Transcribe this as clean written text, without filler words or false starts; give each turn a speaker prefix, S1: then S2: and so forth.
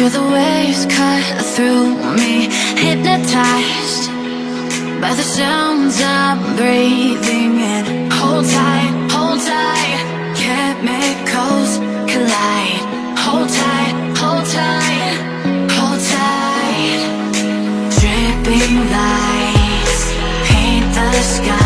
S1: Feel the waves cut through me, hypnotized by the sounds I'm breathing in. Hold tight, chemicals collide. Hold tight, hold tight, hold tight. Dripping lights paint the sky.